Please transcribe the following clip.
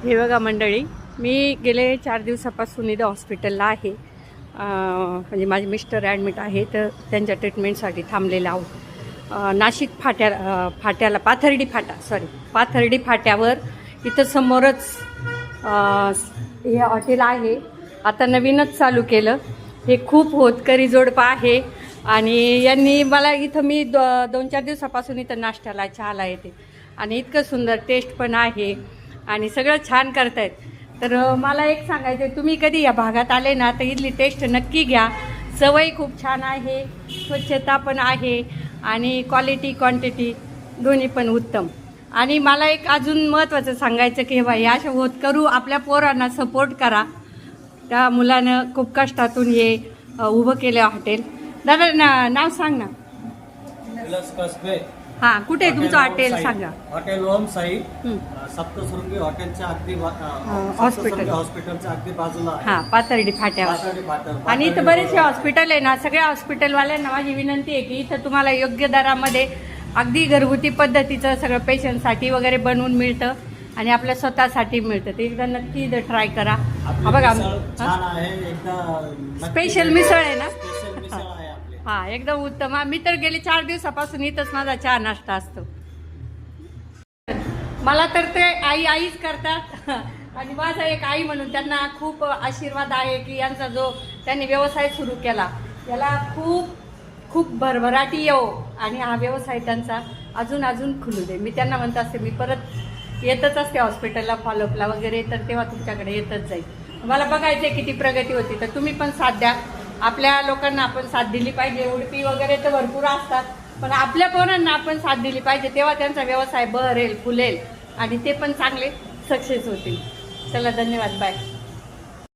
हे बघा मंडळी, मी गेले 4 दिवसापासून इथं हॉस्पिटलला आहे. म्हणजे माझे मिस्टर ॲडमिट आहे, तर त्यांच्या ट्रीटमेंटसाठी थांबलेले आहोत. नाशिक फाट्याला पाथर्डी फाट्यावर इथं समोरच हे हॉटेल आहे. आता नवीनच चालू केलं. हे खूप होतकरी जोडपं आहे आणि यांनी मला इथं मी 2-4 दिवसापासून इथं नाश्त्याला चहाला येते आणि इतकं सुंदर टेस्ट पण आहे आणि सगळं छान करतायत. तर मला एक सांगायचं आहे, तुम्ही कधी या भागात आले ना तर इथली टेस्ट नक्की घ्या. सवय खूप छान आहे, स्वच्छता पण आहे आणि क्वालिटी क्वांटिटी दोन्ही पण उत्तम. आणि मला एक अजून महत्त्वाचं सांगायचं की बाई अशा होतकरू आपल्या पोरांना सपोर्ट करा. त्या मुलानं खूप कष्टातून हे उभं केलं हॉटेल. दादा नाव सांग ना. हां, कुठे आहे तुमचं हॉटेल सांगा. हॉटेल ओम साई सप्तशृंगी हॉटेलच्या अगदी हॉस्पिटलच्या अगदी बाजूला आहे. हां, पाथर्डी फाट्यावर. आणि इथं बरेचसे हॉस्पिटल आहे ना, सगळ्या हॉस्पिटलवाल्यांना माझी विनंती आहे की इथं तुम्हाला योग्य दरामध्ये अगदी घरगुती पद्धतीचं सगळं पेशंटसाठी वगैरे बनवून मिळतं आणि आपल्या स्वतःसाठी मिळतं. ते एकदा नक्की इथं ट्राय करा. बघा, छान आहे, एकदा स्पेशल मिसळ आहे ना. स्पेशल मिसळ आहे आपली. हां, एकदम उत्तम. मी तर गेले 4 दिवसापासून इथंच माझा चहा नाश्ता असतो. मला तर ते आईच करतात आणि माझा एक आई म्हणून त्यांना खूप आशीर्वाद आहे की यांचा जो त्यांनी व्यवसाय सुरू केला याला खूप भरभराटी येवो आणि हा व्यवसाय त्यांचा अजून खुलू दे. मी त्यांना म्हणत असते, मी परत येतच असते हॉस्पिटलला फॉलोअपला वगैरे, तर तेव्हा तुमच्याकडे येतच जाईल. मला बघायचे किती प्रगती होती. तर तुम्ही पण साथ द्या. आपल्या लोकांना आपण साथ दिली पाहिजे. उडपी वगैरे तर भरपूर असतात, पण आपल्या पोरांना आपण साथ दिली पाहिजे. तेव्हा त्यांचा व्यवसाय बहरेल, फुलेल आणि ते पण चांगले सक्सेस होतील. चला, धन्यवाद, बाय.